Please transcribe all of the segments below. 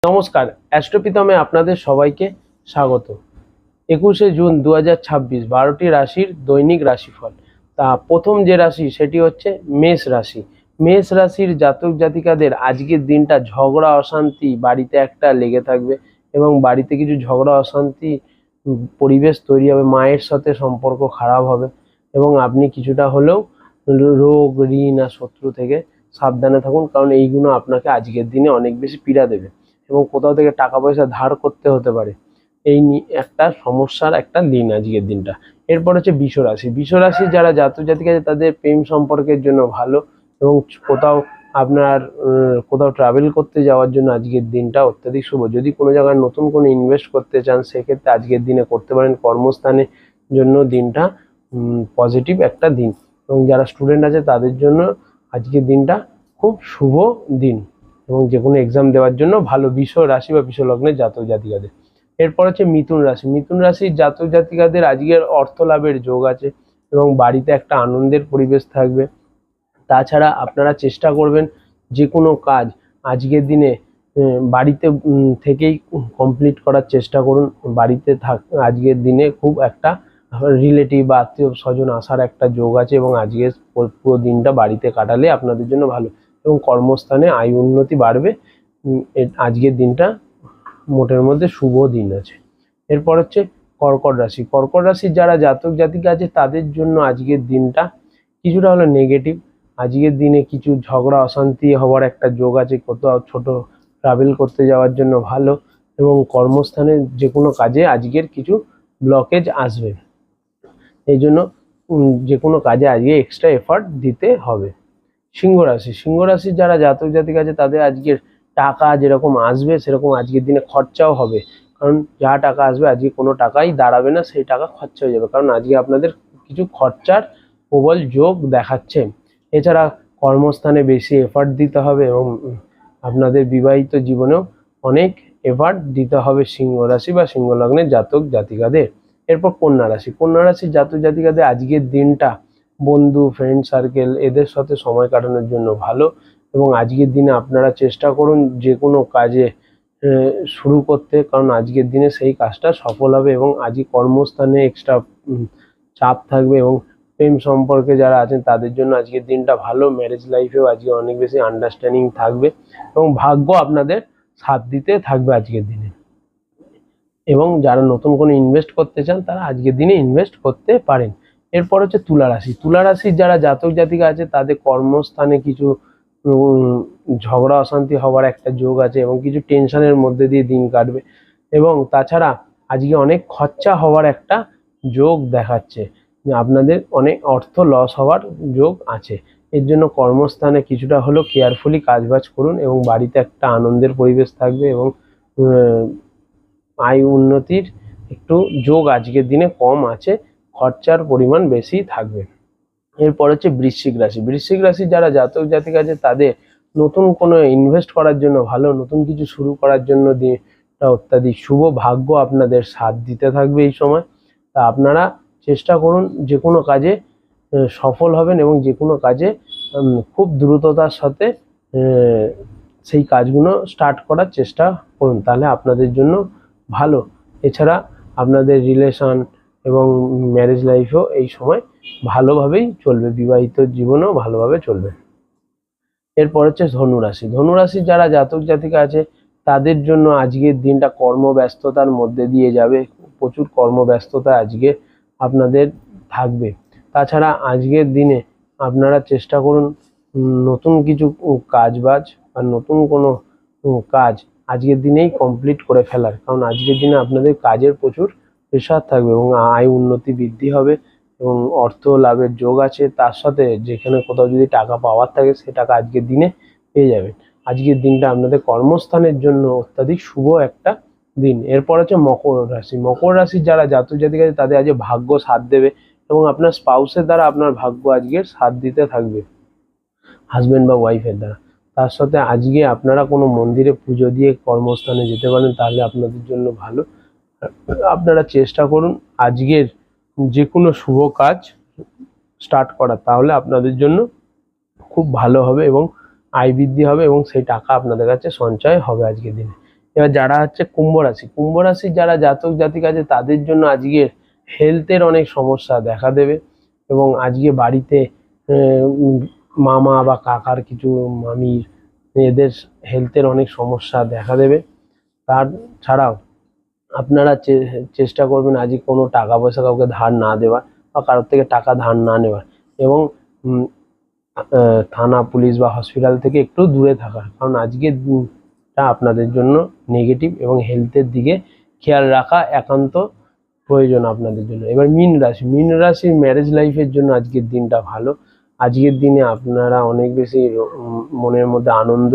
নমস্কার, অ্যাস্ট্রোপিতমে আপনাদের সবাইকে স্বাগত। 21শে জুন 2026 12টি রাশির দৈনিক রাশিফল। তা প্রথম যে রাশি সেটি হচ্ছে মেষ রাশি। মেষ রাশির জাতক জাতিকাদের আজকের দিনটা ঝগড়া অশান্তি বাড়িতে একটা লেগে থাকবে এবং বাড়িতে কিছু ঝগড়া অশান্তি পরিবেশ তৈরি হবে, মায়ের সাথে সম্পর্ক খারাপ হবে এবং আপনি কিছুটা হলেও রোগ ঋণ আর শত্রু থেকে সাবধানে থাকুন, কারণ এইগুলো আপনাকে আজকের দিনে অনেক বেশি পীড়া দেবে এবং কোথাও থেকে টাকা পয়সা ধার করতে হতে পারে। এই একটা সমস্যার একটা দিন আজকের দিনটা। এরপর হচ্ছে বৃষ রাশি। বৃষ রাশি যারা জাতক জাতিকা আছে তাদের প্রেম সম্পর্কের জন্য ভালো এবং কোথাও আপনার কোথাও ট্রাভেল করতে যাওয়ার জন্য আজকের দিনটা অত্যাধিক শুভ। যদি কোনো জায়গায় নতুন কোনো ইনভেস্ট করতে চান সেক্ষেত্রে আজকের দিনে করতে পারেন। কর্মস্থানের জন্য দিনটা পজিটিভ একটা দিন এবং যারা স্টুডেন্ট আছে তাদের জন্য আজকের দিনটা খুব শুভ দিন এবং যে কোনো এক্সাম দেওয়ার জন্য ভালো বৃষ রাশি বা বৃষ লগ্নের জাতক জাতিকাদের। এরপর হচ্ছে মিথুন রাশি। মিথুন রাশির জাতক জাতিকাদের আজকের অর্থ লাভের যোগ আছে এবং বাড়িতে একটা আনন্দের পরিবেশ থাকবে। তাছাড়া আপনারা চেষ্টা করবেন যে কোনো কাজ আজকের দিনে বাড়িতে থেকেই কমপ্লিট করার চেষ্টা করুন। বাড়িতে আজকের দিনে খুব একটা রিলেটিভ বা আত্মীয় স্বজন আসার একটা যোগ আছে এবং আজকের পুরো দিনটা বাড়িতে কাটালে আপনাদের জন্য ভালো এবং কর্মস্থানে আয় উন্নতি বাড়বে। আজকের দিনটা মোটের মধ্যে শুভ দিন আছে। এরপর হচ্ছে কর্কট রাশি। কর্কট রাশির যারা জাতক জাতিকা আছে তাদের জন্য আজকের দিনটা কিছুটা হলো নেগেটিভ। আজকের দিনে কিছু ঝগড়া অশান্তি হওয়ার একটা যোগ আছে, কোথাও ছোট ট্রাভেল করতে যাওয়ার জন্য ভালো এবং কর্মস্থানে যে কোনো কাজে আজকের কিছু ব্লকেজ আসবে, এই জন্য যে কোনো কাজে আজকে এক্সট্রা এফার্ট দিতে হবে। সিংহ রাশি। সিংহ রাশির যারা জাতক জাতিকা আছে তাদের আজকের টাকা যেরকম আসবে সেরকম আজকের দিনে খরচাও হবে, কারণ যা টাকা আসবে আজকে কোনো টাকাই দাঁড়াবে না, সেই টাকা খরচা হয়ে যাবে, কারণ আজকে আপনাদের কিছু খরচার প্রবল যোগ দেখাচ্ছে। এছাড়া কর্মস্থানে বেশি এফার্ট দিতে হবে এবং আপনাদের বিবাহিত জীবনেও অনেক এফার্ট দিতে হবে সিংহ রাশি বা সিংহ লগ্নের জাতক জাতিকাদের। এরপর কন্যা রাশি। কন্যা রাশির জাতক জাতিকাদের আজকের দিনটা বন্ধু ফ্রেন্ড সার্কেল এদের সাথে সময় কাটানোর জন্য ভালো এবং আজকের দিনে আপনারা চেষ্টা করুন যে কোনো কাজে শুরু করতে, কারণ আজকের দিনে সেই কাজটা সফল হবে এবং আজকে কর্মস্থানে এক্সট্রা চাপ থাকবে এবং প্রেম সম্পর্কে যারা আছেন তাদের জন্য আজকের দিনটা ভালো। ম্যারেজ লাইফেও আজকে অনেক বেশি আন্ডারস্ট্যান্ডিং থাকবে এবং ভাগ্য আপনাদের সাথ দিতে থাকবে আজকের দিনে। এবং যারা নতুন কোনো ইনভেস্ট করতে চান তারা আজকের দিনে ইনভেস্ট করতে পারেন। এরপর হচ্ছে তুলা রাশি। তুলা রাশির যারা জাতক জাতিকা আছে তাদের কর্মস্থানে কিছু ঝগড়া অশান্তি হওয়ার একটা যোগ আছে এবং কিছু টেনশনের মধ্যে দিয়ে দিন কাটবে এবং তাছাড়া আজকে অনেক খরচা হওয়ার একটা যোগ দেখাচ্ছে, আপনাদের অনেক অর্থ লস হওয়ার যোগ আছে। এর জন্য কর্মস্থানে কিছুটা হলেও কেয়ারফুলি কাজবাজ করুন এবং বাড়িতে একটা আনন্দের পরিবেশ থাকবে এবং আয় উন্নতির একটু যোগ আজকের দিনে কম আছে, খরচার পরিমাণ বেশি থাকবে। এরপর হচ্ছে বৃশ্চিক রাশি। বৃশ্চিক রাশির যারা জাতক জাতিকা আছে তাদের নতুন কোনো ইনভেস্ট করার জন্য ভালো, নতুন কিছু শুরু করার জন্য দিনটা অত্যাধিক শুভ। ভাগ্য আপনাদের সাথ দিতে থাকবে এই সময়। তা আপনারা চেষ্টা করুন যে কোনো কাজে সফল হবেন এবং যে কোনো কাজে খুব দ্রুততার সাথে সেই কাজগুলো স্টার্ট করার চেষ্টা করুন, তাহলে আপনাদের জন্য ভালো। এছাড়া আপনাদের রিলেশন এবং ম্যারেজ লাইফেও এই সময় ভালোভাবেই চলবে, বিবাহিত জীবনেও ভালোভাবে চলবে। এরপর হচ্ছে ধনুরাশি। ধনুরাশির যারা জাতক জাতিকা আছে তাদের জন্য আজকের দিনটা কর্মব্যস্ততার মধ্যে দিয়ে যাবে, প্রচুর কর্মব্যস্ততা আজকে আপনাদের থাকবে। তাছাড়া আজকের দিনে আপনারা চেষ্টা করুন নতুন কিছু কাজবাজ আর নতুন কোনো কাজ আজকের দিনেই কমপ্লিট করে ফেলার, কারণ আজকের দিনে আপনাদের কাজের প্রচুর প্রেশার থাকবে এবং আয় উন্নতি বৃদ্ধি হবে এবং অর্থ লাভের যোগ আছে। তার সাথে যেখানে কোথাও যদি টাকা পাওয়ার থাকে সে টাকা আজকের দিনে পেয়ে যাবেন। আজকের দিনটা আপনাদের কর্মস্থানের জন্য অত্যাধিক শুভ একটা দিন। এরপর হচ্ছে মকর রাশি। মকর রাশির যারা জাতক জাতিকা আছে তাদের আজকে ভাগ্য সাথ দেবে এবং আপনার স্পাউসের দ্বারা আপনার ভাগ্য আজকে সাথ দিতে থাকবে, হাজব্যান্ড বা ওয়াইফের দ্বারা। তার সাথে আজকে আপনারা কোনো মন্দিরে পুজো দিয়ে কর্মস্থানে যেতে পারেন, তাহলে আপনাদের জন্য ভালো। আপনারা চেষ্টা করুন আজকের যে কোনো শুভ কাজ স্টার্ট করা, তাহলে আপনাদের জন্য খুব ভালো হবে এবং আয় বৃদ্ধি হবে এবং সেই টাকা আপনাদের কাছে সঞ্চয় হবে আজকের দিনে। এবার যারা হচ্ছে কুম্ভ রাশির যারা জাতক জাতিক আছে তাদের জন্য আজকের হেলথের অনেক সমস্যা দেখা দেবে, এবং আজকে বাড়িতে মামা বা কাকার কিছু মামির এদের হেলথের অনেক সমস্যা দেখা দেবে। তাছাড়াও আপনারা চেষ্টা করবেন আজকে কোনো টাকা পয়সা কাউকে ধার না দেওয়ার বা কারোর থেকে টাকা ধার না নেওয়ার, এবং থানা পুলিশ বা হসপিটাল থেকে একটু দূরে থাকার, কারণ আজকের দিনটা আপনাদের জন্য নেগেটিভ এবং হেলথের দিকে খেয়াল রাখা একান্ত প্রয়োজন আপনাদের জন্য। এবার মীন রাশির ম্যারেজ লাইফের জন্য আজকের দিনটা ভালো। আজকের দিনে আপনারা অনেক বেশি মনের মধ্যে আনন্দ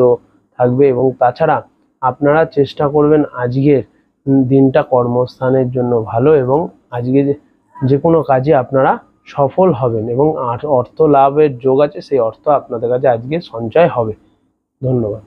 থাকবে, এবং তাছাড়া আপনারা চেষ্টা করবেন আজকের দিনটা কর্মস্থানের জন্য ভালো, এবং আজকে যে কোনো কাজে আপনারা সফল হবেন এবং অর্থ লাভের যোগ আছে, সেই অর্থ আপনাদের কাছে আজকে সঞ্চয় হবে। ধন্যবাদ।